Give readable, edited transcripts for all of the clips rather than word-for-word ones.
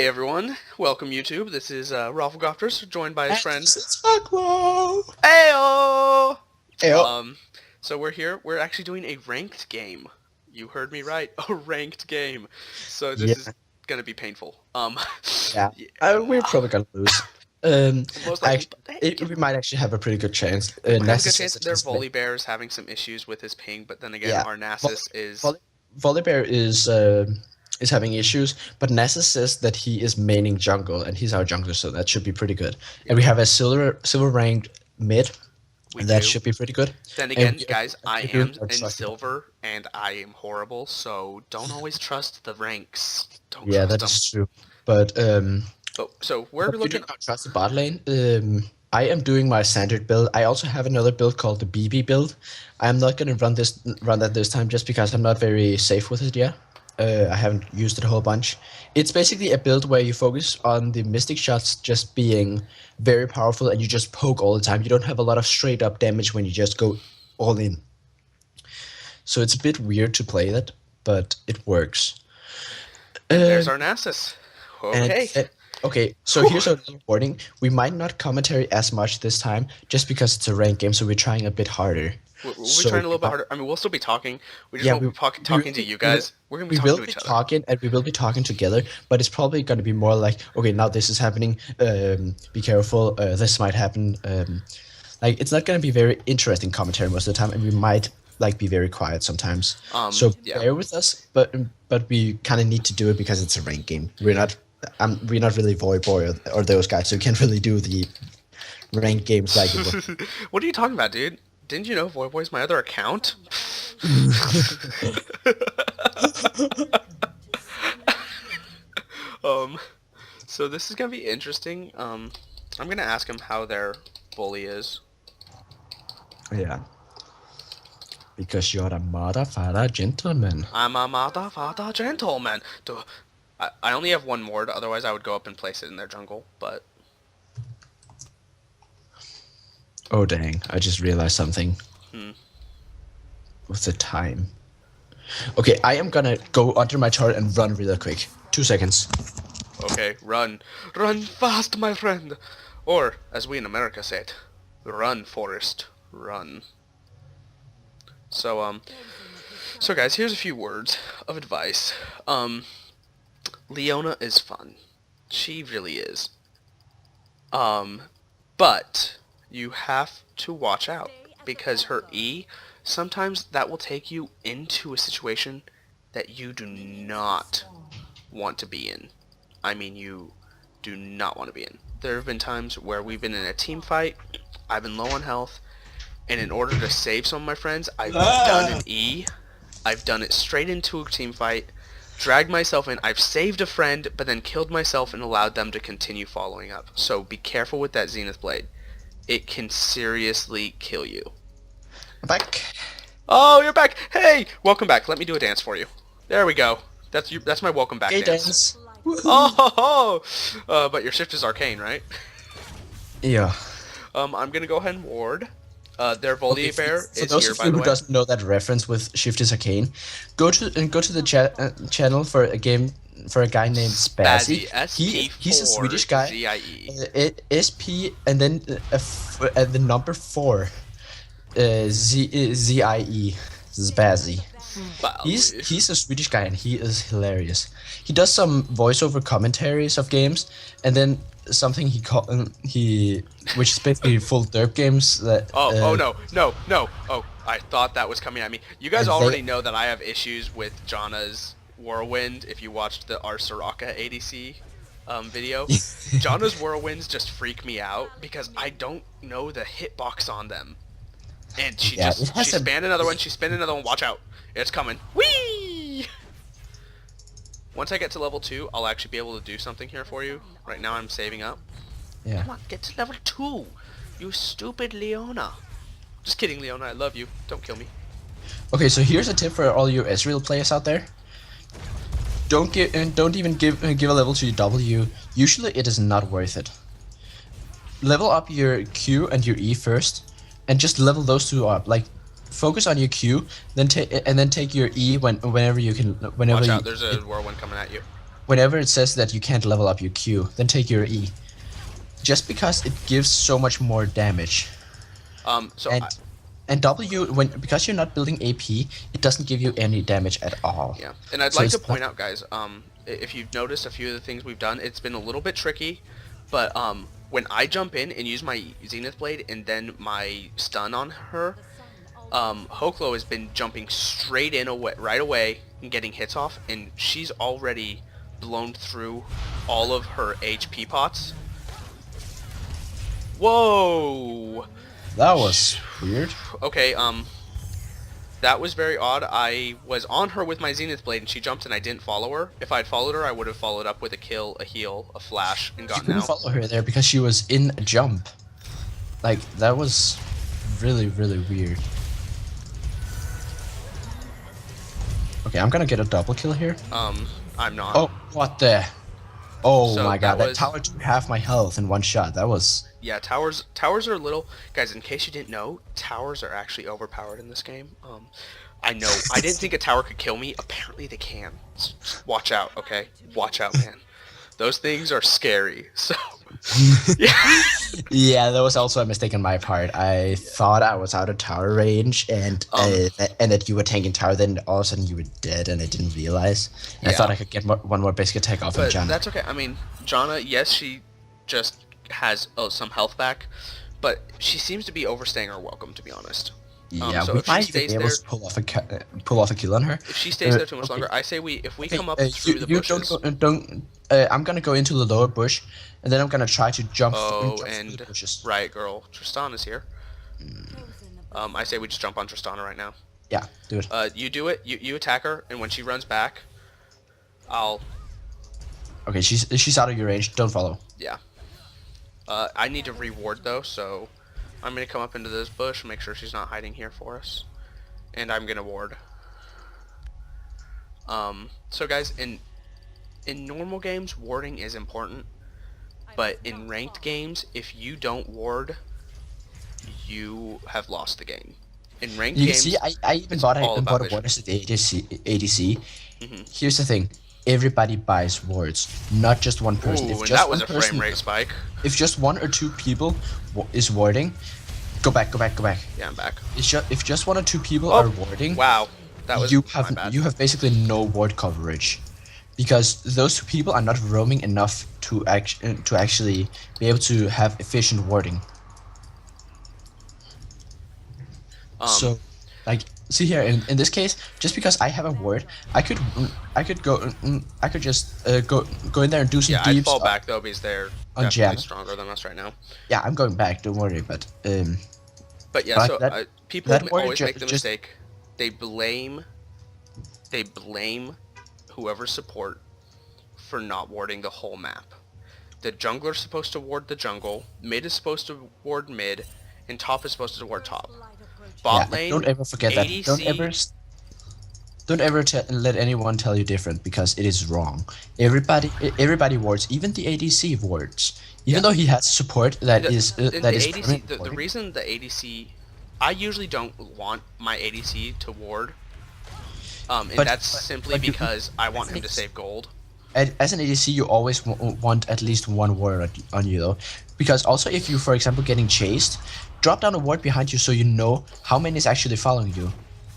Hey everyone, welcome YouTube. This is Rafflegofters, joined by his friend It's Bucklow. Ayo. Ew. So we're here. We're actually doing a ranked game. You heard me right, a ranked game. So this is Yeah, gonna be painful. yeah. Yeah, We're probably gonna lose. Um, most likely. actually, But hey, we might actually have a pretty good chance. we might have a good chance. Narcissist Their is Volibear is having some issues with his ping, but then again, yeah. our Volley, Nasus is. Volley, Volibear is having issues, but Nessa says that he is maining jungle, and he's our jungler, so that should be pretty good. And we have a silver ranked mid, We and that do. should be pretty good. Then And again, guys, I we're am doing our in trucking. silver and I am horrible, so don't always trust the ranks. Don't Yeah, trust that them. is true. But So we're But you do looking. not trust the bot lane. I am doing my standard build. I also have another build called the BB build. I'm not gonna run that this time just because I'm not very safe with it yet. I haven't used it a whole bunch. It's basically a build where you focus on the mystic shots just being very powerful and you just poke all the time. You don't have a lot of straight up damage when you just go all in. So it's a bit weird to play that, but it works. And Uh, there's our Nasus. And Okay. okay, so here's a little warning: we might not commentary as much this time, just because it's a ranked game. So we're trying a bit harder. We'll be So trying a little bit harder. I mean, we'll still be talking. We just yeah, won't be talking to you guys. We're going to be we talking will to be each other. talking, and we will be talking together. But it's probably going to be more like, okay, now this is happening. Be careful. This might happen. Like it's not going to be very interesting commentary most of the time, and we might like be very quiet sometimes. So Yeah. bear with us, but we kind of need to do it because it's a ranked game. We're not really Void or those guys, so we can't really do the ranked games like it was. What are you talking about, dude? Didn't you know Voyboy's my other account? um, so this is gonna be interesting. I'm gonna ask him how their bully is. Yeah, because you're a motherfucker gentleman. I'm a motherfucker gentleman. I only have one ward, otherwise I would go up and place it in their jungle, but Oh dang! I just realized something hmm. with the time. Okay, I am gonna go under my turret and run real quick. 2 seconds. Okay, run. Run fast, my friend! Or, as we in America say it, run, Forrest, run. So guys, here's a few words of advice. Leona is fun. She really is. But you have to watch out, because her E, sometimes that will take you into a situation that you do not want to be in. I mean, you do not want to be in. There have been times where we've been in a team fight, I've been low on health, and in order to save some of my friends, I've done an E, I've done it straight into a team fight, dragged myself in, I've saved a friend, but then killed myself and allowed them to continue following up. So be careful with that Zenith Blade. It can seriously kill you. I'm back. Oh, you're back! Hey! Welcome back. Let me do a dance for you. There we go. That's my welcome back Gay dance. dance. Oh, but your shift is arcane, right? Yeah. I'm gonna go ahead and ward. Their Okay, Volibear for is those here, of by you the who way. doesn't know that reference with Shift is Arcane, go to the channel for a game for a guy named Spazzy. He's a Swedish guy. SPZ-IE. SP and then the number 4. ZIE. Spazzy. He's a Swedish guy and he is hilarious. He does some voiceover commentaries of games, and then something which is basically full derp games that. Oh no. Oh, I thought that was coming at me. You guys And already know that I have issues with Janna's Whirlwind. If you watched the our Soraka ADC video, Janna's Whirlwinds just freak me out because I don't know the hitbox on them. And she spanned another one. She spanned another one. Watch out! It's coming. Whee! Once I get to level 2, I'll actually be able to do something here for you. Right now, I'm saving up. Yeah. Come on, get to level 2, you stupid Leona. Just kidding, Leona. I love you. Don't kill me. Okay, so here's a tip for all you Ezreal players out there. Don't even give a level to your W. Usually, it is not worth it. Level up your Q and your E first, and just level those two up. Like, focus on your Q, then take your E whenever you can. Whenever Watch you, out, there's a whirlwind coming at you. whenever it says that you can't level up your Q, then take your E. Just because it gives so much more damage. So And W, because you're not building AP, it doesn't give you any damage at all. yeah, and I'd So like to it's point not, out, guys, if you've noticed a few of the things we've done, it's been a little bit tricky, but when I jump in and use my Zenith Blade and then my stun on her, Hoklo has been jumping straight in right away and getting hits off, and she's already blown through all of her HP pots. Whoa! that was weird. Okay, that was very odd. I was on her with my Zenith Blade and she jumped and I didn't follow her. If I'd followed her, I would have followed up with a kill, a heal, a flash, and You gotten couldn't out. follow her there because she was in a jump. Like, that was really, really weird. Okay, I'm gonna get a double kill here. I'm not. Oh, what the? Oh So my god, that that was- tower took half my health in one shot. That was... Yeah, towers are a little... Guys, in case you didn't know, towers are actually overpowered in this game. I know. I didn't think a tower could kill me. Apparently they can. Watch out, okay? Watch out, man. Those things are scary, so... yeah. Yeah, that was also a mistake on my part. I thought I was out of tower range and that you were tanking tower, then all of a sudden you were dead and I didn't realize. And I Yeah. thought I could get one more basic attack off But of John. that's okay. I mean, Janna, yes, she just has some health back, but she seems to be overstaying her welcome, to be honest. Yeah, so we if she might even stays be able there, to pull off a kill on her. if she stays there too much okay. longer, I say if we Okay, come up through the bushes. I'm gonna go into the lower bush, and then I'm gonna try to jump, Oh, through and the bushes. right, girl, Tristan is here. I say we just jump on Tristana right now. Yeah, do it. You do it. You attack her, and when she runs back, I'll... Okay, she's out of your range. Don't follow. Yeah. I need to reward, though, so I'm going to come up into this bush, make sure she's not hiding here for us. And I'm going to ward. So, guys, in normal games, warding is important. But in ranked games, if you don't ward, you have lost the game. In ranked You games, see, I even it's bought all a about ward vision. as the ADC. Mhm. Here's the thing. Everybody buys wards, not just one person. Ooh, If and just that was one a person, frame rate spike. if just one or two people is warding, go back. Yeah, I'm back. If just one or two people Oh, are warding, wow. That was you my bad. have basically no ward coverage, because those two people are not roaming enough to actually be able to have efficient warding. So, like, see here in this case, just because I have a ward, I could just go in there and do some yeah, I'd deeps. fall back, though, because they're on definitely Jam. stronger than us right now. Yeah, I'm going back. Don't worry, but But yeah, But so that- people that word always make the just- mistake. They blame whoever's support for not warding the whole map. The jungler's supposed to ward the jungle, mid is supposed to ward mid, and top is supposed to ward top. Bot yeah, lane, don't ever forget that. ADC, Don't ever let anyone tell you different, because it is wrong. Everybody wards, even the ADC wards. Even though he has support that is the ADC, permanent the warding. reason the ADC, I usually don't want my ADC to ward, and that's simply but you- because I want him to save gold. As an ADC, you always want at least one ward on you, though, because also if you, for example, getting chased, drop down a ward behind you so you know how many is actually following you.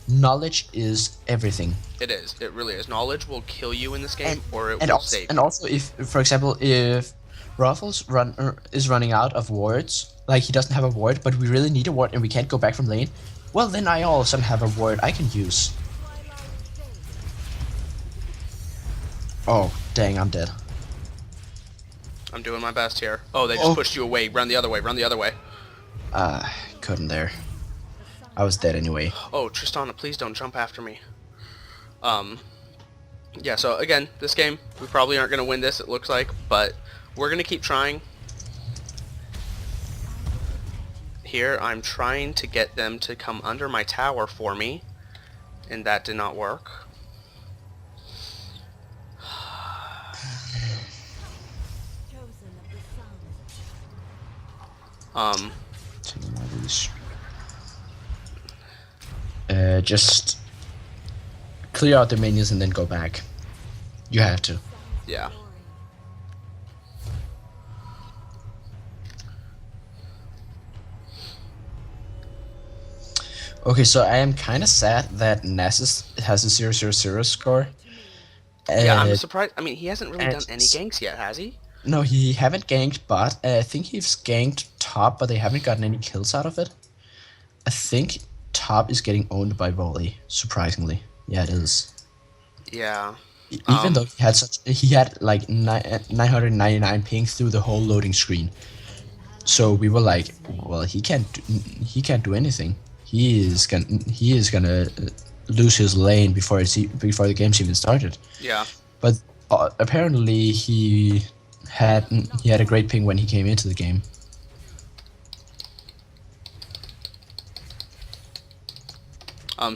Knowledge is everything. It is. It really is. Knowledge will kill you in this game, or it will also, save. and also, if, for example, if Ruffles is running out of wards, like he doesn't have a ward, but we really need a ward and we can't go back from lane, well, then I all of a sudden have a ward I can use. Oh, dang, I'm dead. I'm doing my best here. Oh, they just Oh. pushed you away. Run the other way. Run the other way. Couldn't there. I was dead anyway. Oh, Tristana, please don't jump after me. Yeah, so again, this game, we probably aren't going to win this, it looks like, but we're going to keep trying. Here, I'm trying to get them to come under my tower for me, and that did not work. Just clear out the minions and then go back. You have to. Yeah. Okay, so I am kind of sad that Nasus has a 0-0-0 score. Yeah, I'm Uh, surprised. I mean, he hasn't really and done any ganks yet, has he? no, he haven't ganked bot. I think he's ganked top, but they haven't gotten any kills out of it. I think top is getting owned by Volley, surprisingly. Yeah, it is. Yeah. Even though he had like 999 ping through the whole loading screen. So we were like, well, he can't do anything. He is gonna lose his lane before the game's even started. Yeah. But apparently he had a great ping when he came into the game.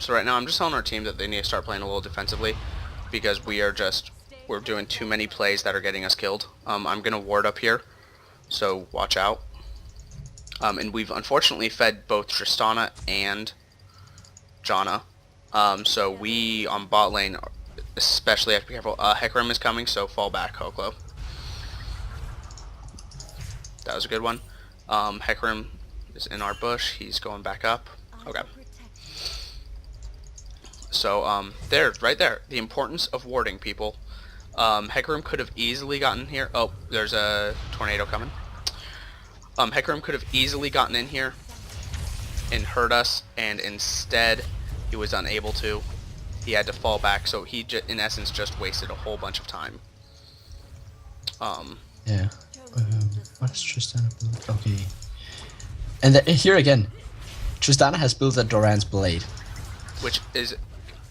So right now I'm just telling our team that they need to start playing a little defensively because we're doing too many plays that are getting us killed. I'm gonna ward up here, so watch out. And we've unfortunately fed both Tristana and Janna. So we on bot lane especially have to be careful. Hecarim is coming, so fall back, Hoklo. That was a good one. Hecarim is in our bush. He's going back up. Okay. So, right there. The importance of warding, people. Hecarim could have easily gotten here. Oh, there's a tornado coming. Hecarim could have easily gotten in here and hurt us, and instead he was unable to. He had to fall back, so he, in essence, just wasted a whole bunch of time. Yeah. What is Tristana build? Okay. And here again, Tristana has built a Doran's blade, Which is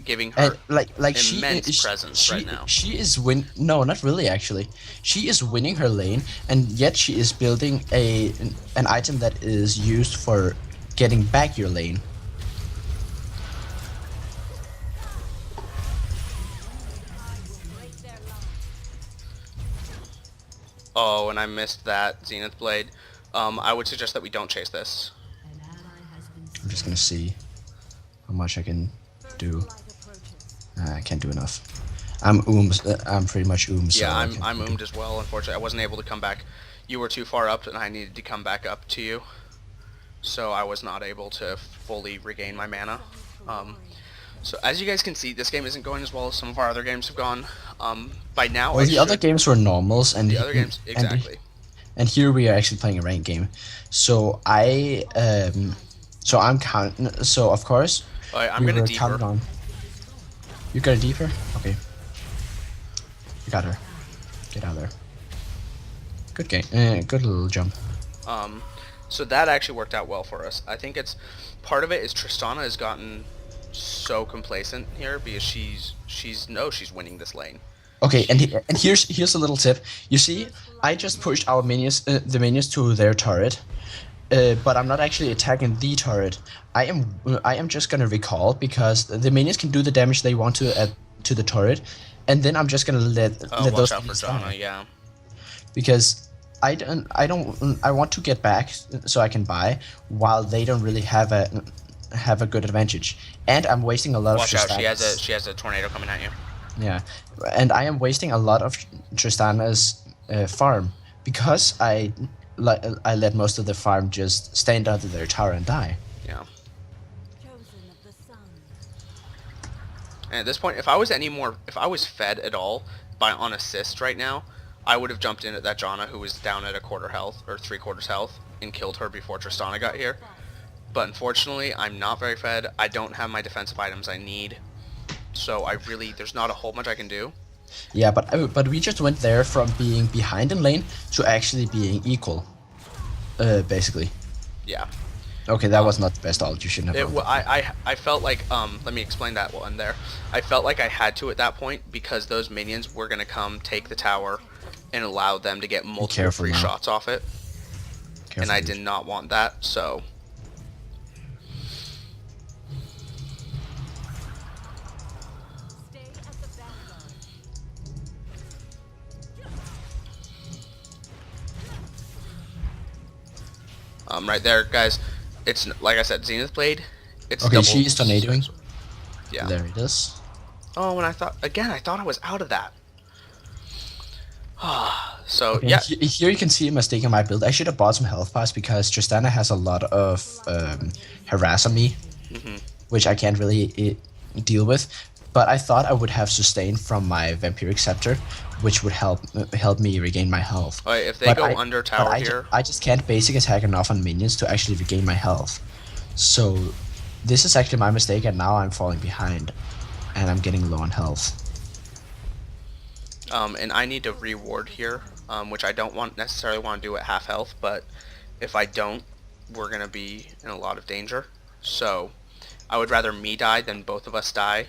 giving her and like immense presence right now. She is No, not really. Actually, she is winning her lane, and yet she is building an item that is used for getting back your lane. Oh, and I missed that Zenith Blade. I would suggest that we don't chase this. I'm just gonna see how much I can do. I can't do enough. I'm pretty much so yeah, I'm oomed as well. Unfortunately, I wasn't able to come back. You were too far up, and I needed to come back up to you, so I was not able to fully regain my mana. So as you guys can see, this game isn't going as well as some of our other games have gone. By now, well, the other games were normals, and the other games exactly. And here we are actually playing a ranked game. So I'm counting. So of course, I'm gonna deeper. You got a deeper? Okay. You got her. Get out of there. Good game. Good little jump. So that actually worked out well for us. I think it's part of it is Tristana has gotten so complacent here because she's winning this lane. Okay, and here's a little tip. You see, I just pushed our minions, the minions to their turret, but I'm not actually attacking the turret. I am just gonna recall because the minions can do the damage they want to the turret, and then I'm just gonna let those out for Janna, yeah. Because I want to get back so I can buy while they don't really have a good advantage, and I'm wasting a lot of. Watch out! She has a tornado coming at you. Yeah, and I am wasting a lot of Tristana's farm because I let most of the farm just stand under their tower and die. Yeah. And at this point, if I was fed at all on assist right now, I would have jumped in at that Janna who was down at a quarter health or 3/4 health and killed her before Tristana got here. But unfortunately, I'm not very fed. I don't have my defensive items I need. So there's not a whole much I can do. Yeah, but we just went there from being behind in lane to actually being equal, basically. Yeah. Okay, that was not the best ult. You shouldn't have. I felt like let me explain that one there. I felt like I had to at that point because those minions were gonna come take the tower and allow them to get multiple free shots off it, and I did not want that. So. Right there, guys. It's like I said, Zenith Blade. It's okay. She is tornadoing. Yeah. There it is. Oh, and I thought I thought I was out of that. So Okay, yeah. here you can see a mistake in my build. I should have bought some health pots because Tristana has a lot of harass on me, Hmm. which I can't really deal with. But I thought I would have sustain from my vampiric scepter, which would help me regain my health. Alright, if they But go I under but tower here, I just can't basic attack enough on minions to actually regain my health. So this is actually my mistake, and now I'm falling behind, and I'm getting low on health. and I need to reward here, which I don't necessarily want to do at half health, but if I don't, we're gonna be in a lot of danger. So I would rather me die than both of us die.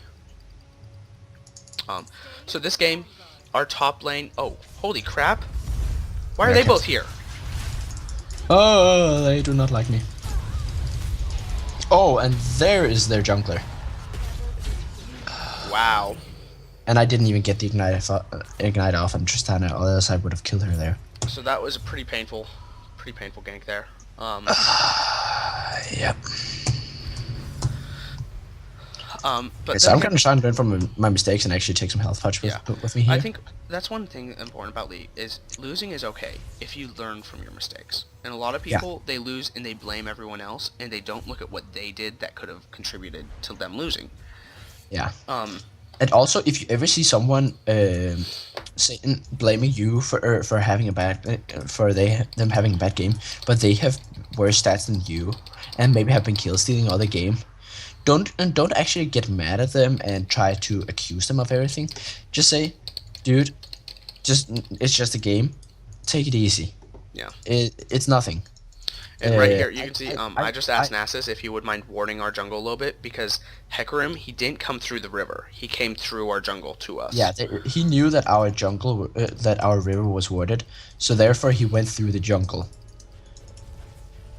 So this game, our top lane. Oh, holy crap! Why are Okay, I they can't both see. here? Oh, they do not like me. Oh, and there is their jungler. Wow. And I didn't even get the ignite off on Tristana, or else I would have killed her there. So that was a pretty painful gank there. Yep. But Okay, then so I'm again, gonna try and learn from my mistakes and actually take some health touch yeah, with me here. I think that's one thing important about League is losing is okay if you learn from your mistakes. And a lot of Yeah. people, they lose and they blame everyone else and they don't look at what they did that could have contributed to them losing. Yeah. Um, And also, if you ever see someone blaming you for having a bad them having a bad game, but they have worse stats than you, and maybe have been kill stealing all the game, don't actually get mad at them and try to accuse them of everything. Just say, dude, it's just a game. Take it easy. yeah. It's nothing. And right here, you can see, I just I asked Nasus if he would mind warding our jungle a little bit, because Hecarim, he didn't come through the river. He came through our jungle to us. Yeah, he knew that our that our river was warded, so therefore he went through the jungle.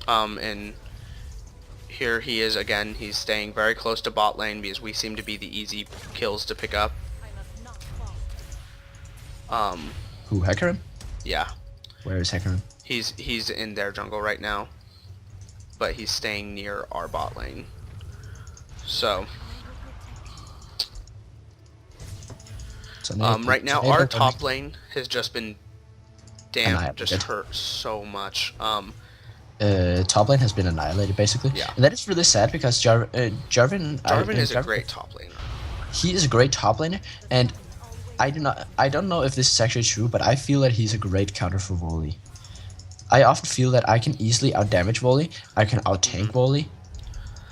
And here he is again. He's staying very close to bot lane because we seem to be the easy kills to pick up. Who, Hecarim? Yeah. Where is Hecarim? He's in their jungle right now, but he's staying near our bot lane. So, right now our top lane has just been just hurt so much. Top lane has been annihilated basically. Yeah. And that is really sad because Jarvan is a great top laner. He is a great top laner, and I don't know if this is actually true, but I feel that he's a great counter for Volley. I often feel that I can easily outdamage Volley, I can out-tank Volley.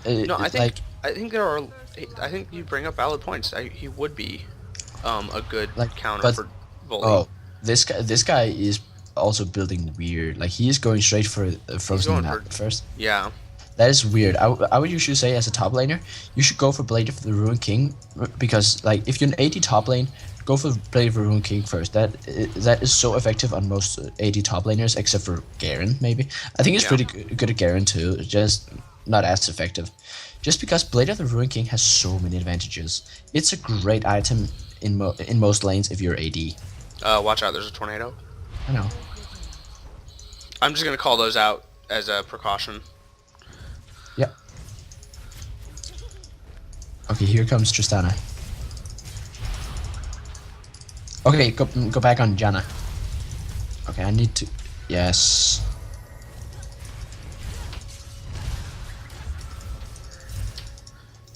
No, I think I think you bring up valid points. He would be a good counter for Volley. Oh, this guy is also building weird. Like, he is going straight for Frozen Map first. Yeah. That is weird. I would usually say, as a top laner, you should go for Blade of the Ruined King, because like if you're an AD top lane, go for Blade of the Ruined King first. That is so effective on most AD top laners, except for Garen maybe. I think it's pretty good at Garen too, just not as effective. Just because Blade of the Ruined King has so many advantages. It's a great item in most lanes if you're AD. Watch out! There's a tornado. I know. I'm just gonna call those out as a precaution. Yep. Okay, here comes Tristana. Okay, go back on Janna. Okay, I need to... Yes.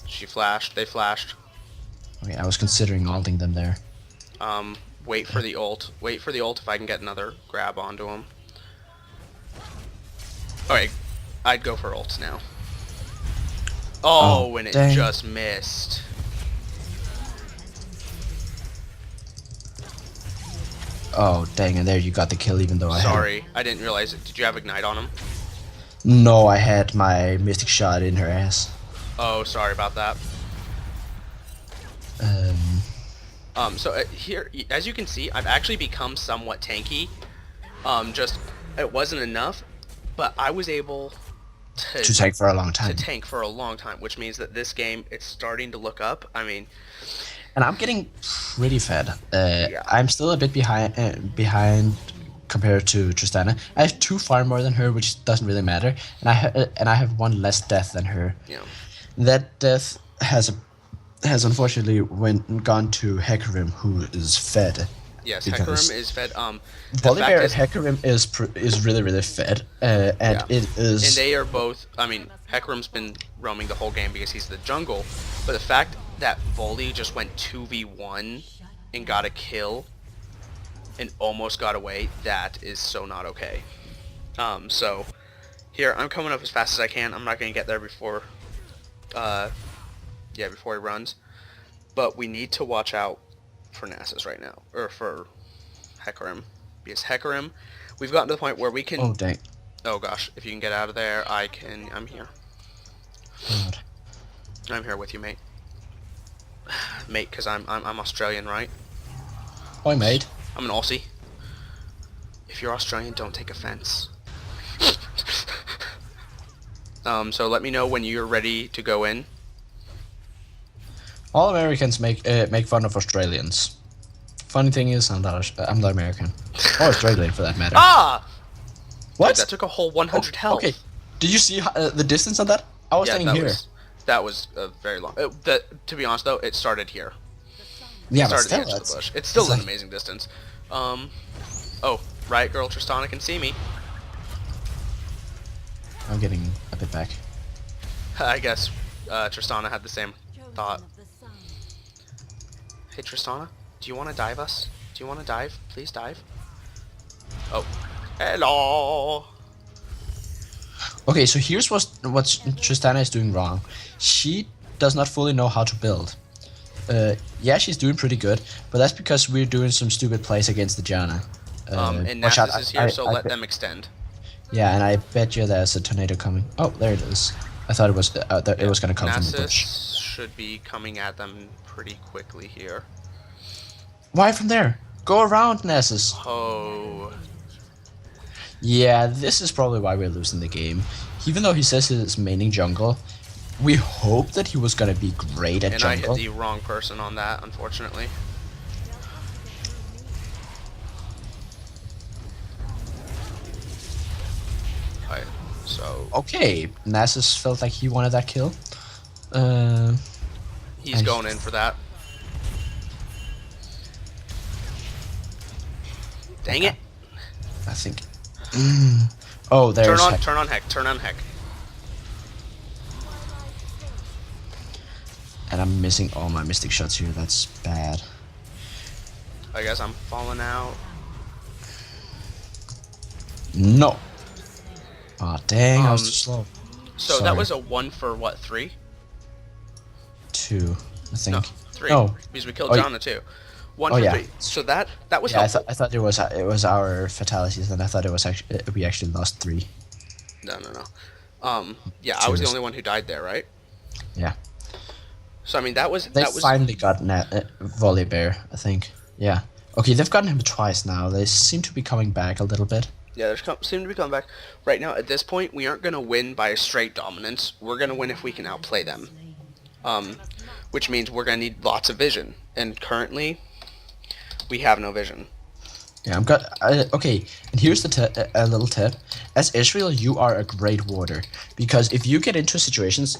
She flashed. They flashed. Okay, I was considering ulting them there. Wait for the ult. Wait for the ult if I can get another grab onto him. Okay, I'd go for ults now. Oh, and it just missed. Oh, dang, and there you got the kill even though I Sorry, I didn't realize it. Did you have Ignite on him? No, I had my Mystic Shot in her ass. Oh, sorry about that. So here, as you can see, I've actually become somewhat tanky. Just, it wasn't enough, but I was able to tank for a long time. Which means that this game, it's starting to look up. I mean... And I'm getting pretty fed. Yeah. I'm still a bit behind compared to Tristana. I have 2 farm more than her, which doesn't really matter, and I have 1 less death than her. Yeah. That death has unfortunately gone to Hecarim, who is fed Yes, because Hecarim is fed. The fact Volibear and is, Hecarim is really really fed, and yeah, it and is they are both. I mean, Hecarim's been roaming the whole game because he's the jungle, but the fact that Voli just went 2v1 and got a kill and almost got away, that is so not okay. So here I'm coming up as fast as I can. I'm not gonna get there before, yeah, before he runs. But we need to watch out for Nasus right now, or for Hecarim, because Hecarim, we've gotten to the point where we can. oh dang. Oh gosh, if you can get out of there, I can. I'm here. God. I'm here with you, mate. Mate, because I'm Australian, right? Oi mate. I'm an Aussie. If you're Australian, don't take offense. So let me know when you're ready to go in. All Americans make fun of Australians. Funny thing is, I'm not American, or Australian for that matter. Ah! What? Dude, that took a whole 100 health. Okay. Did you see the distance on that? I was Yeah, standing here. that was a very long. To be honest though, it started here. Yeah, It but started still, at the edge of that's the bush. It's still it's an like- amazing distance. Oh, Riot Girl Tristana can see me. I'm getting a bit back. I guess Tristana had the same thought. Hey Tristana, do you want to dive us? Do you want to dive? Please dive. Oh, hello. Okay, so here's what Tristana is doing wrong. She does not fully know how to build. Yeah, she's doing pretty good, but that's because we're doing some stupid plays against the Janna. And watch out, Nasus is here, so let them extend. Yeah, and I bet you there's a tornado coming. Oh, there it is. I thought it was it was gonna come from the bush. Nasus should be coming at them pretty quickly here. Why from there? Go around, Nasus. Oh. Yeah, this is probably why we're losing the game. Even though he says he's maining jungle, we hope that he was gonna be great at And jungle. I hit the wrong person on that, unfortunately. Alright, so Okay, Nasus felt like he wanted that kill. he's and- going in for that. Dang it! I think. Oh, there's. Turn on Heck. And I'm missing all my mystic shots here. That's bad. I guess I'm falling out. No. Oh dang! I was too slow. So Sorry. that was a 1 for what, 3? 2, I think. No, 3. No. Because we killed Oh, Janna too. 1 oh, for yeah. 3. So that was Yeah, helpful. I thought it was our fatalities, and I thought it was actually we actually lost 3. No. Yeah, I was the Cheers. only one who died there, right? Yeah. So I mean, that was They finally got Volibear, I think. Yeah. Okay, they've gotten him twice now. They seem to be coming back a little bit. Yeah, they seem to be coming back. Right now, at this point, we aren't going to win by a straight dominance. We're going to win if we can outplay them. Which means we're going to need lots of vision. And currently, we have no vision. Yeah, okay, and here's a little tip. As Ezreal, you are a great warder. Because if you get into situations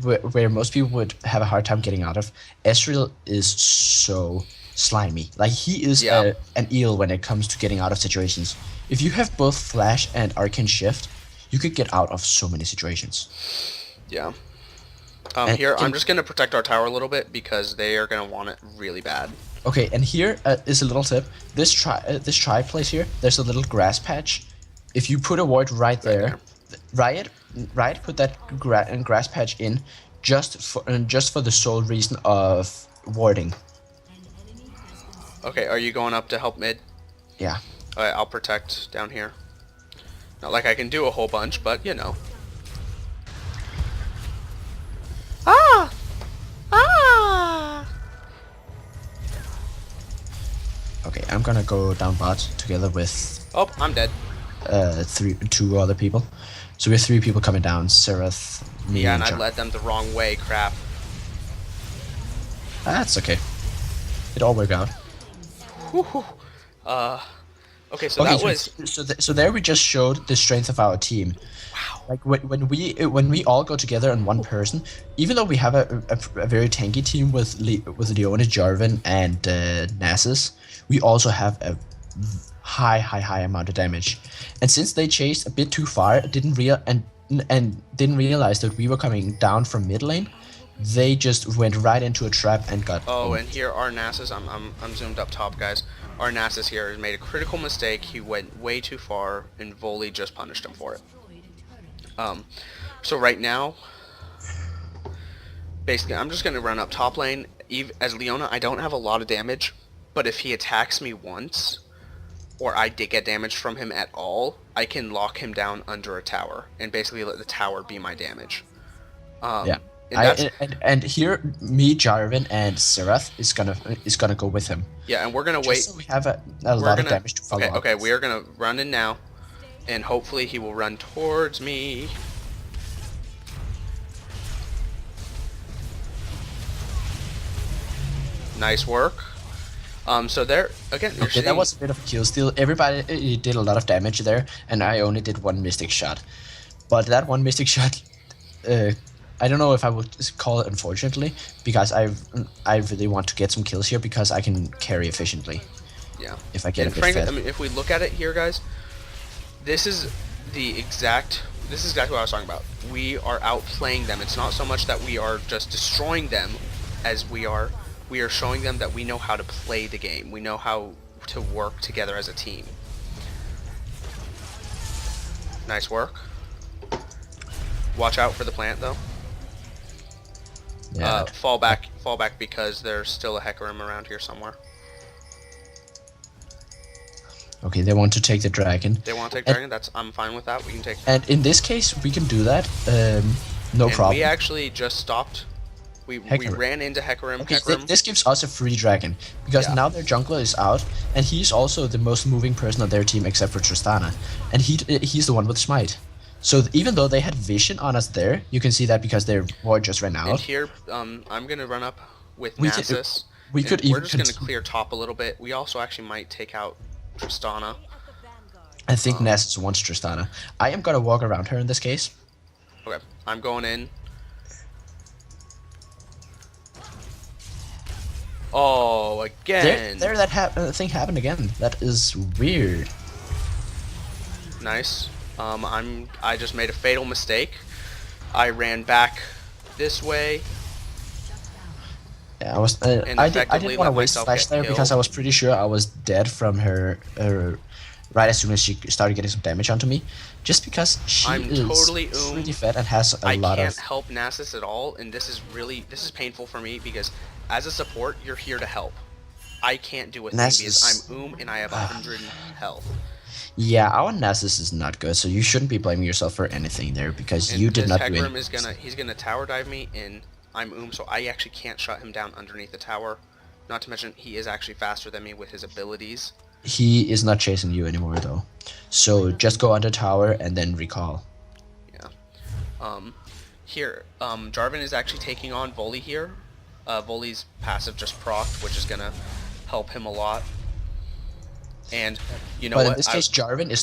where most people would have a hard time getting out of, Ezreal is so slimy. Like, he is an eel when it comes to getting out of situations. If you have both Flash and Arcane Shift, you could get out of so many situations. Yeah. Here, I'm just going to protect our tower a little bit because they are going to want it really bad. Okay, and here is a little tip. This tri place here, there's a little grass patch. If you put a ward right there, Riot put that grass patch in just for the sole reason of warding. Okay, are you going up to help mid? Yeah. Alright, I'll protect down here. Not like I can do a whole bunch, but you know. Ah! Ah! Okay, I'm gonna go down bot together with Oh, I'm dead. 2 other people. So we have 3 people coming down. Seraph, me, Yeah, and I John. led them the wrong way, crap. That's okay. It all worked out. Whew. Okay, so Okay, that was so there we just showed the strength of our team. wow. Like when we all go together in one person, even though we have a very tanky team with with Leona, Jarvan, and Nasus, we also have a high amount of damage. And since they chased a bit too far, and didn't realize that we were coming down from mid lane, they just went right into a trap and got Oh, and owned. here our Nasus, I'm zoomed up top, guys. Our Nasus here has made a critical mistake. He went way too far, and Voli just punished him for it. So right now, basically, I'm just gonna run up top lane. As Leona, I don't have a lot of damage, but if he attacks me once, or I did get damage from him at all, I can lock him down under a tower, and basically let the tower be my damage. Yeah. And that's And here me, Jarvan, and Serath is gonna go with him. yeah, and we're gonna Just wait. so we have a We're lot of gonna damage to follow up. okay. With. We are gonna run in now, and hopefully he will run towards me. Nice work. So there again. You're Okay, seeing, that was a bit of a kill steal. Everybody did a lot of damage there, and I only did one mystic shot. But that one mystic shot, I don't know if I would call it unfortunately, because I really want to get some kills here because I can carry efficiently. yeah. If I get And a bit frankly, fed. I mean, if we look at it here, guys, this is exactly what I was talking about. We are outplaying them. It's not so much that we are just destroying them, as we are showing them that we know how to play the game. We know how to work together as a team. Nice work. Watch out for the plant, though. Yeah. Fall back because there's still a Hecarim around here somewhere. Okay, they want to take the dragon. They want to take dragon. I'm fine with that. We can take. And in this case, we can do that. No And problem. we actually just stopped. We Hecarim. ran into Hecarim. Okay, Hecarim. this gives us a free dragon because Yeah. now their jungler is out, and he's also the most moving person on their team except for Tristana, and he's the one with smite. So even though they had vision on us there, you can see that because their ward just ran And out. here, I'm gonna run up with We Nasus. we and could we're even just gonna continue. clear top a little bit. We also actually might take out Tristana. I think Nasus wants Tristana. I am gonna walk around her in this case. Okay, I'm going in. Oh, again. There that thing happened again. That is weird. Nice. I just made a fatal mistake. I ran back this way. Yeah, I was. And I effectively didn't want let to waste myself flash get there because killed. I was pretty sure I was dead from her. Right as soon as she started getting some damage onto me, just because she I'm is totally pretty fat and has a I lot can't of. help Nasus at all, and this is painful for me because as a support, you're here to help. I can't do a thing because I'm and I have 100 health. Yeah, our Nasus is not good, so you shouldn't be blaming yourself for anything there because And you did this not win. Hecarim is he's gonna tower dive me, and I'm so I actually can't shut him down underneath the tower. Not to mention he is actually faster than me with his abilities. He is not chasing you anymore though, so just go under tower and then recall. Yeah. Here, Jarvan is actually taking on Voli here. Voli's passive just procced, which is gonna help him a lot. And you know But what? in this case, Jarvan is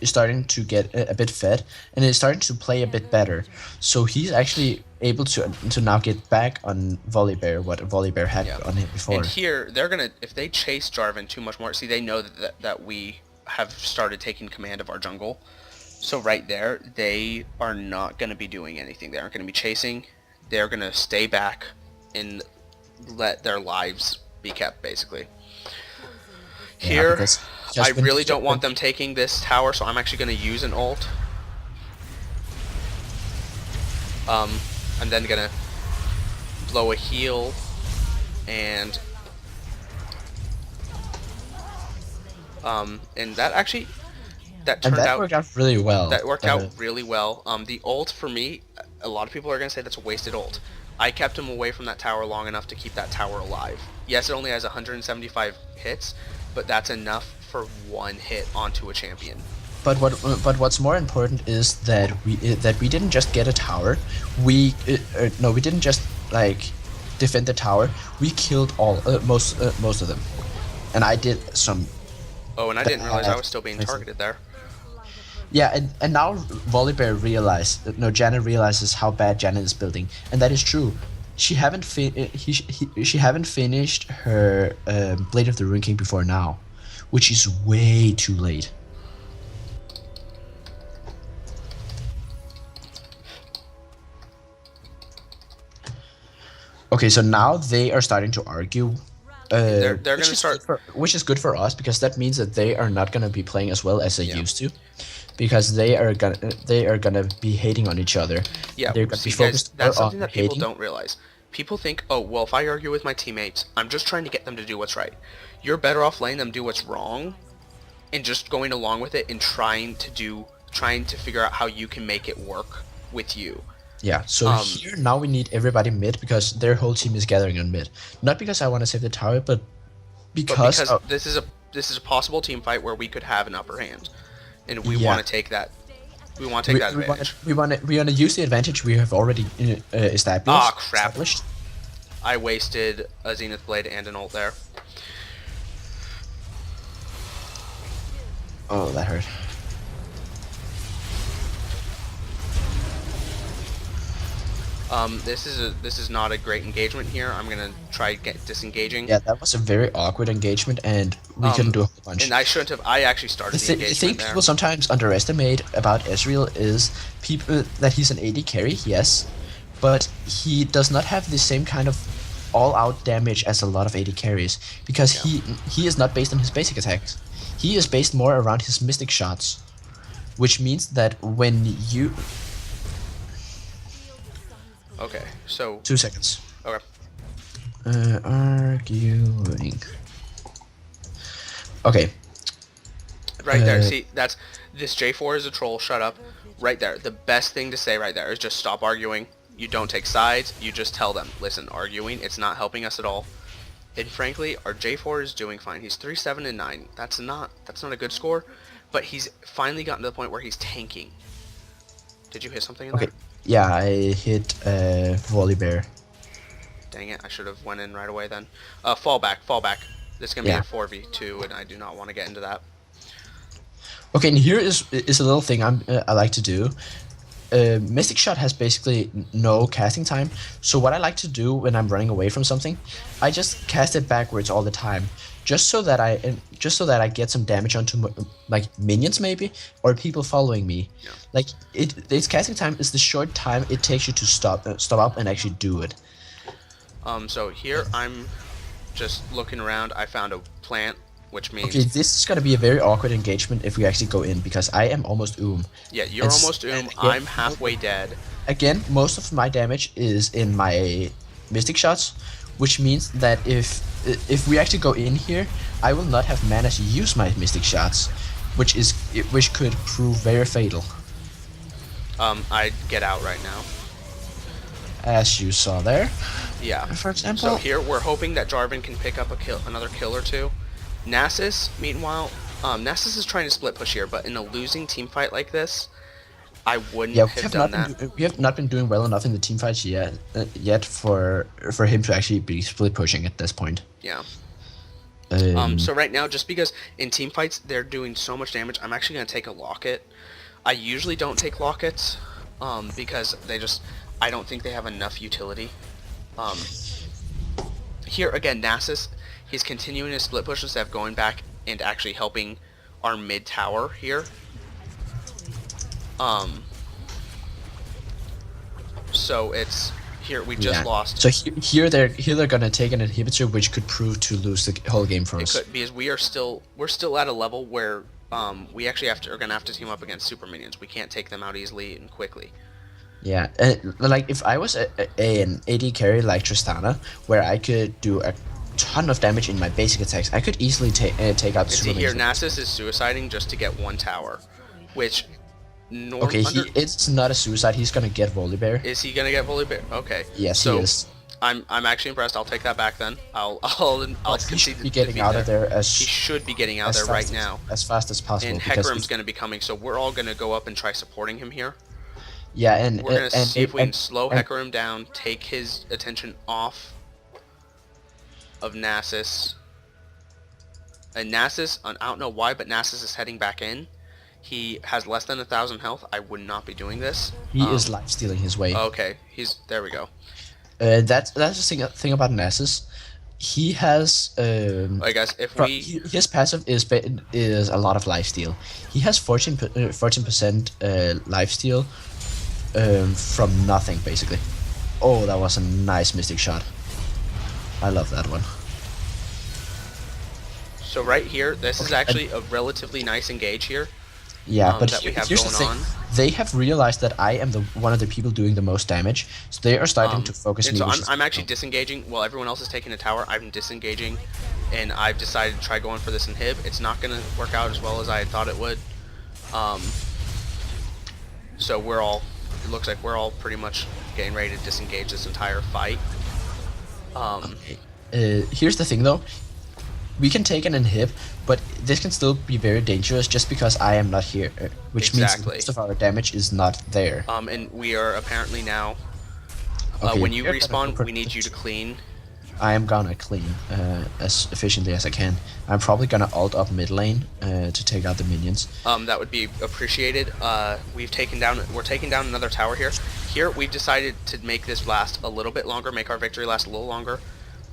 starting to get a bit fed and is starting to play a bit better. So he's actually able to now get back on Volibear what Volibear had on him before. And here, they're gonna if they chase Jarvan too much more. See, they know that we have started taking command of our jungle. So right there, they are not gonna be doing anything. They aren't gonna be chasing. They're gonna stay back and let their lives be kept, basically. Here, I really don't want them taking this tower, so I'm actually going to use an ult. I'm then going to blow a heal, and that actually, worked out really well. That worked out really well. The ult, for me, a lot of people are going to say that's a wasted ult. I kept him away from that tower long enough to keep that tower alive. Yes, it only has 175 hits, but that's enough for one hit onto a champion. But what's more important is that we didn't just get a tower. We didn't just like defend the tower. We killed most of them, and I did some Oh, and I didn't realize I was still being I see. targeted there. Yeah, and now Janet realizes how bad Janet is building, and that is true. She haven't finished her Blade of the Ruin King before now, which is way too late. Okay, so now they are starting to argue, They're gonna start. which is good for us because that means that they are not gonna be playing as well as they Yeah. used to, because they are gonna be hating on each other. Yeah, They're gonna be see, guys, focused more that's on something that people hating. don't realize. People think, oh, well, if I argue with my teammates, I'm just trying to get them to do what's right. You're better off letting them do what's wrong and just going along with it and trying to figure out how you can make it work with you. Yeah, so Um, here now we need everybody mid because their whole team is gathering on mid. Not because I want to save the tower, but but because because this is a possible team fight where we could have an upper hand, and we yeah, want to take that. We want to take that advantage. we want to use the advantage we have already Ah, crap! established. I wasted a Zenith Blade and an ult there. Oh, that hurt. This is not a great engagement here. I'm gonna try get disengaging. Yeah, that was a very awkward engagement, and we couldn't do a whole bunch. And I shouldn't have. I actually started the The engagement thing there. people sometimes underestimate about Ezreal is people that he's an AD carry, yes, but he does not have the same kind of all-out damage as a lot of AD carries because Yeah. he is not based on his basic attacks. He is based more around his mystic shots, which means that when you Okay, so 2 seconds. okay. Arguing. Okay. Right there. Uh, See, that's this J4 is a troll. Shut up. Right there. The best thing to say right there is just stop arguing. You don't take sides. You just tell them, listen, arguing, it's not helping us at all. And frankly, our J4 is doing fine. He's 3-7 and 9. That's not a good score, but he's finally gotten to the point where he's tanking. Did you hit something in Okay. there? Yeah, I hit volley bear. Dang it, I should have went in right away then. Fall back. This is going to be a 4v2, and I do not want to get into that. Okay, and here is a little thing I like to do. Mystic Shot has basically no casting time, so what I like to do when I'm running away from something, I just cast it backwards all the time, just so that I get some damage onto like minions maybe or people following me. Yeah. Like its casting time is the short time it takes you to stop up and actually do it. So here I'm just looking around. I found a plant, which means... Okay, this is gonna be a very awkward engagement if we actually go in because I am almost Yeah, you're almost I'm halfway dead. Again, most of my damage is in my Mystic Shots, which means that if we actually go in here, I will not have mana to use my Mystic Shots, which could prove very fatal. I'd get out right now. As you saw there. Yeah. For example. So here we're hoping that Jarvan can pick up another kill or two. Nasus, meanwhile, Nasus is trying to split push here, but in a losing team fight like this, I wouldn't have done that. We have not been doing well enough in the team fights yet for him to actually be split pushing at this point. Yeah. So right now, just because in team fights they're doing so much damage, I'm actually gonna take a locket. I usually don't take lockets, because I don't think they have enough utility. Here again, Nasus, he's continuing his split push instead of going back and actually helping our mid tower here. So it's here we just lost. So here they're gonna take an inhibitor, which could prove to lose the whole game for us. It could, because we're still at a level where we actually are gonna have to team up against super minions. We can't take them out easily and quickly. Yeah, like if I was an AD carry like Tristana, where I could do a ton of damage in my basic attacks, I could easily take out the super See here, minions. Nasus is suiciding just to get one tower, which Okay, it's not a suicide. He's gonna get volley bear. Is he gonna get volley bear? Okay. Yes, so he is. I'm actually impressed. I'll take that back then. I'll He should be getting out of there as he should be getting out there right now as fast as possible. And Hecarim's gonna be coming, so we're all gonna go up and try supporting him here. Yeah, and we're gonna see if we can slow Hecarim down, take his attention off of Nasus. And Nasus, I don't know why, but Nasus is heading back in. He has less than 1,000 health. I would not be doing this. He is life stealing his way. Okay, there we go. That's the thing about Nasus. He has Alright guys, if we... his passive is a lot of lifesteal. He has 14% lifesteal from nothing basically. Oh, that was a nice mystic shot. I love that one. So right here, this is actually a relatively nice engage here. Yeah, but that we have here's going the thing. on. They have realized that I am one of the people doing the most damage, so they are starting to focus and me. So I'm actually disengaging while everyone else is taking a tower. I'm disengaging, and I've decided to try going for this inhib. It's not going to work out as well as I thought it would. So it looks like we're all pretty much getting ready to disengage this entire fight. Here's the thing though. We can take an inhib, but this can still be very dangerous just because I am not here, which means most of our damage is not there. And we are apparently now... Okay, when you respawn, we need you to clean. I am gonna clean as efficiently as I can. I'm probably gonna ult up mid lane to take out the minions. That would be appreciated. We're taking down another tower here. Here, we've decided to make this last a little bit longer, make our victory last a little longer.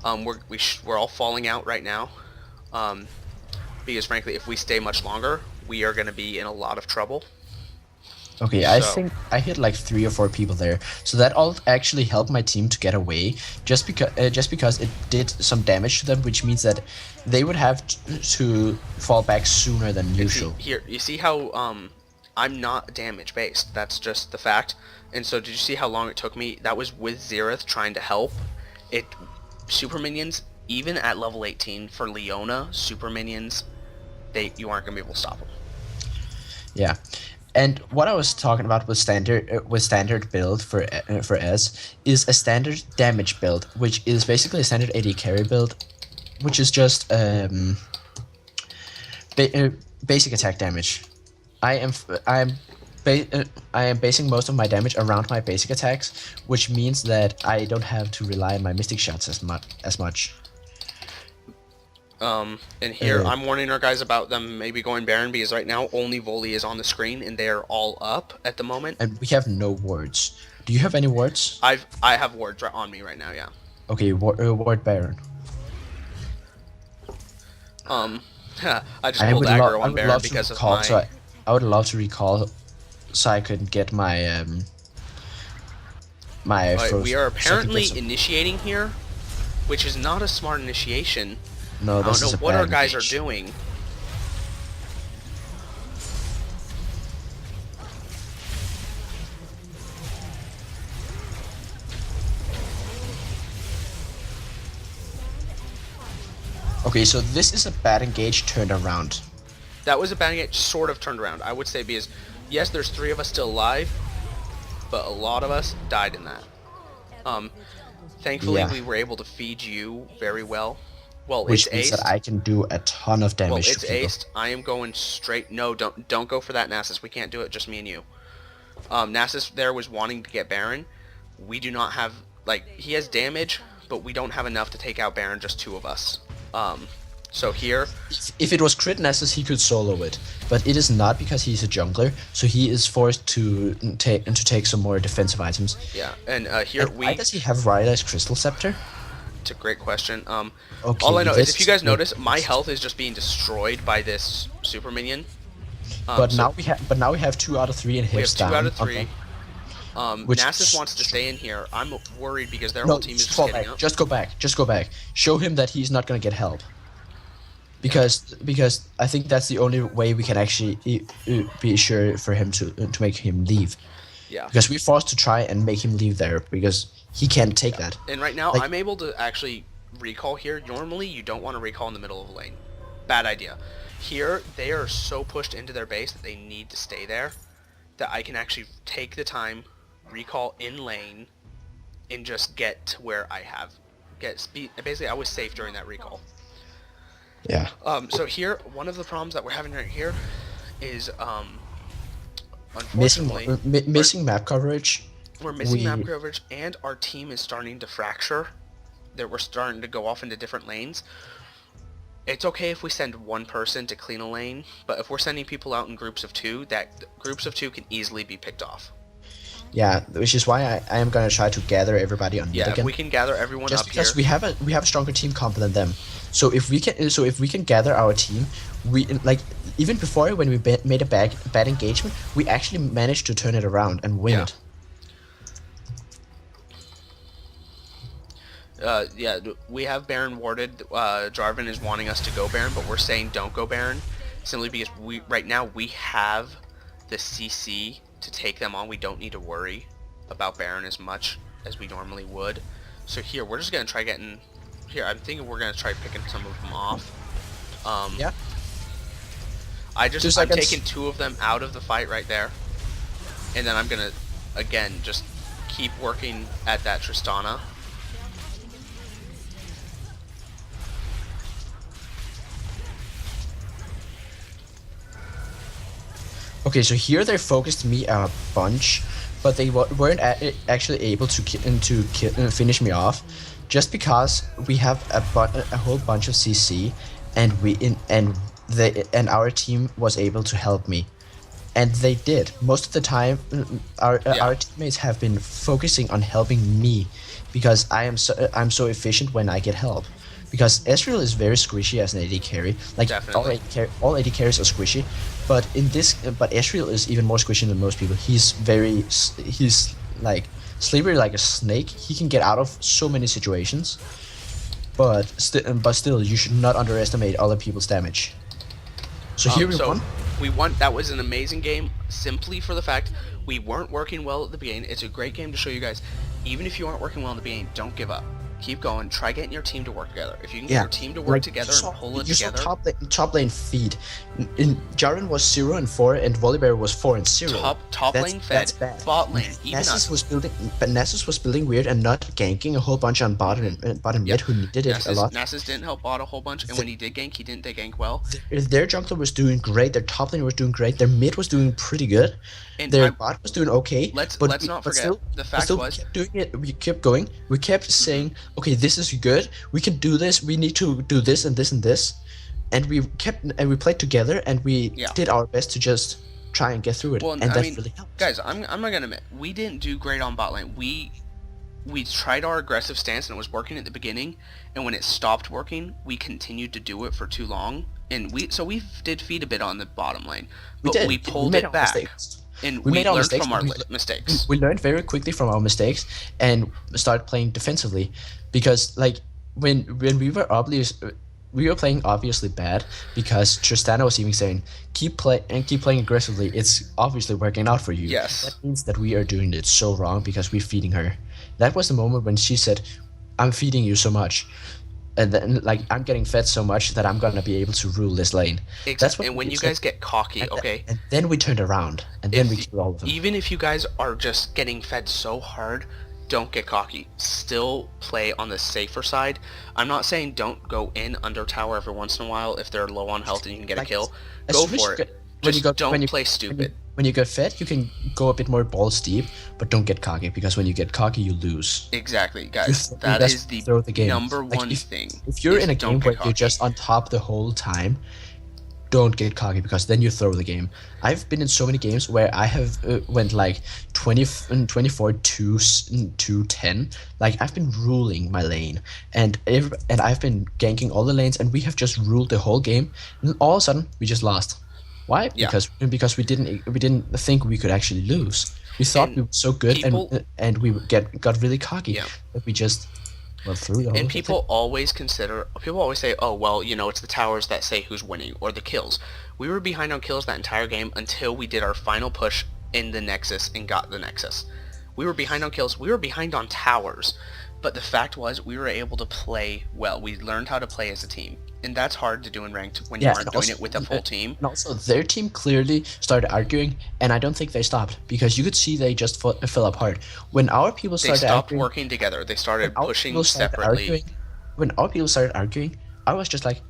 We're all falling out right now. Because frankly, if we stay much longer, we are going to be in a lot of trouble. Okay, I think I hit like 3 or 4 people there, so that all actually helped my team to get away, just because it did some damage to them, which means that they would have to fall back sooner than usual. Here, you see how I'm not damage based. That's just the fact. And so, did you see how long it took me? That was with Xerath trying to help. Super minions, even at level 18 for Leona, super minions, you aren't gonna be able to stop them. Yeah. And what I was talking about with standard build for Ez is a standard damage build, which is basically a standard AD carry build, which is just basic attack damage. I am basing most of my damage around my basic attacks, which means that I don't have to rely on my mystic shots as much. And here I'm warning our guys about them maybe going Baron, because right now only Voli is on the screen and they are all up at the moment. And we have no wards. Do you have any wards? I have wards on me right now, yeah. Okay, ward Baron. I just pulled aggro on Baron because of my... So I would love to recall so I could get my we are apparently initiating here, which is not a smart initiation. No, I don't know what our guys are doing. Okay, so this is a bad engage turned around. That was a bad engage sort of turned around, I would say, because yes, there's 3 of us still alive, but a lot of us died in that. Thankfully, we were able to feed you very well. Well, which means that I can do a ton of damage. Well, it's aced. I am going straight. No, don't go for that, Nasus. We can't do it. Just me and you. Nasus there was wanting to get Baron. We do not have, like, he has damage, but we don't have enough to take out Baron. Just 2 of us. So here, if it was crit Nasus, he could solo it, but it is not because he's a jungler, so he is forced to take some more defensive items. Yeah, and here why does he have Ryla's Crystal Scepter? It's a great question. Okay, all I know is if you guys notice, my health is just being destroyed by this super minion. But now we have 2 out of 3 inhibs. We have 2 down out of 3. Okay. Nasus wants to stay in here. I'm worried because their whole team is just getting up. Just go back. Show him that he's not gonna get help. Because I think that's the only way we can actually be sure for him to make him leave. Yeah. Because we're forced to try and make him leave there because he can't take that. And right now, I'm able to actually recall here. Normally, you don't want to recall in the middle of a lane. Bad idea. Here, they are so pushed into their base that they need to stay there, that I can actually take the time, recall in lane, and just get to where I have get speed. Basically, I was safe during that recall. Yeah. So here, one of the problems that we're having right here is unfortunately missing map coverage. We're missing map coverage, and our team is starting to fracture. That we're starting to go off into different lanes. It's okay if we send one person to clean a lane, but if we're sending people out in groups of two, that groups of two can easily be picked off. Yeah, which is why I am gonna try to gather everybody on mid Yeah, if again. we can gather everyone Just up because here. we have a stronger team comp than them. So if we can gather our team, we like even before when we made a bad engagement, we actually managed to turn it around and win Yeah. it. Yeah, we have Baron warded. Jarvan is wanting us to go Baron, but we're saying don't go Baron, simply because right now we have the CC to take them on. We don't need to worry about Baron as much as we normally would. So here, we're just gonna try getting. Here, I'm thinking we're gonna try picking some of them off. Yeah. I'm 2 seconds. taking 2 of them out of the fight right there, and then I'm gonna again just keep working at that Tristana. Okay, so here they focused me a bunch, but they weren't actually able to finish me off, just because we have a whole bunch of CC, and our team was able to help me, and they did. Most of the time, our teammates have been focusing on helping me, because I'm so efficient when I get help. Because Ezreal is very squishy as an AD carry. Like Definitely. all AD carries are squishy, but Ezreal is even more squishy than most people. He's like slippery like a snake. He can get out of so many situations, but still, you should not underestimate other people's damage. So here we won. We won. That was an amazing game, simply for the fact we weren't working well at the beginning. It's a great game to show you guys. Even if you aren't working well in the beginning, don't give up. Keep going. Try getting your team to work together. If you can get your team to work together and pull it together. You saw top lane feed. Jaren was 0 and 4, and Volibear was 4 and 0. Top lane fed. Bot lane. Even Nasus was building weird and not ganking a whole bunch on bottom mid who needed it a lot. Nasus didn't help bot a whole bunch, and when he did gank, he didn't gank well. Their jungler was doing great. Their top lane was doing great. Their mid was doing pretty good. And their bot was doing okay. Let's not forget the fact was we kept doing it. We kept going. We kept saying, okay, this is good. We can do this. We need to do this and this and this, and we played together, and we did our best to just try and get through it. Well, and that really helped. Guys, I'm not gonna admit we didn't do great on bot lane. We tried our aggressive stance and it was working at the beginning, and when it stopped working, we continued to do it for too long, and we did feed a bit on the bottom lane, but we pulled it back. Mistakes. And we learned from our mistakes. We learned very quickly from our mistakes and started playing defensively, because like when we were playing obviously bad, because Tristana was even saying keep playing aggressively. It's obviously working out for you. Yes. That means that we are doing it so wrong because we're feeding her. That was the moment when she said, "I'm feeding you so much." And then, like, I'm getting fed so much that I'm gonna be able to rule this lane. Exactly. That's what. And when you guys get cocky, okay. And then we turned around, and then we killed all of them. Even if you guys are just getting fed so hard, don't get cocky. Still play on the safer side. I'm not saying don't go in under tower every once in a while if they're low on health and you can get a kill. Go for it. Just don't play stupid. When you get fed, you can go a bit more balls deep, but don't get cocky, because when you get cocky, you lose. Exactly, guys. That is the number one thing. If you're in a game where you're just on top the whole time, don't get cocky, because then you throw the game. I've been in so many games where I have went like 24 to 10. Like, I've been ruling my lane, and I've been ganking all the lanes, and we have just ruled the whole game, and all of a sudden we just lost. Why? Yeah. Because we didn't think we could actually lose. We thought we were so good, and we got really cocky. Yeah. That we just went through the whole. And people always say, oh well, it's the towers that say who's winning, or the kills. We were behind on kills that entire game until we did our final push in the Nexus and got the Nexus. We were behind on kills. We were behind on towers. But the fact was, we were able to play well. We learned how to play as a team. And that's hard to do in ranked when you aren't doing it with a full team. And also, their team clearly started arguing, and I don't think they stopped, because you could see they just fell apart. When our people started arguing, working together. They started pushing separately. When our people started arguing, I was just like,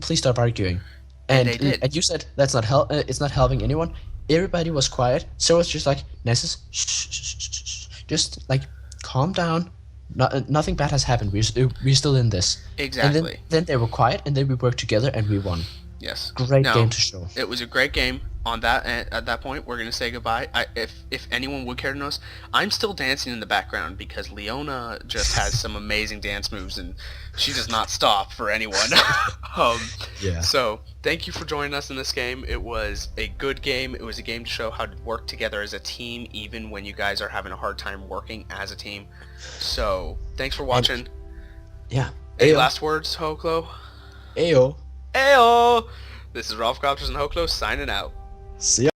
please stop arguing. And they did. And you said, that's not it's not helping anyone. Everybody was quiet. So it's just like, Nessus, shh, just like, calm down. Nothing bad has happened. We're still in this. And Exactly. then they were quiet, and then we worked together, and we won. Yes. Great game Now, to show. it was a great game. On that at that point, we're gonna say goodbye. If anyone would care to notice, I'm still dancing in the background because Leona just has some amazing dance moves and she does not stop for anyone. um, Yeah. so thank you for joining us in this game. It was a good game. It was a game to show how to work together as a team, even when you guys are having a hard time working as a team. So thanks for watching. Yeah. Any Ayo. last words, Hoklo? Ayo. Ayo! This is Rolf Copters and Hoklo signing out. See ya.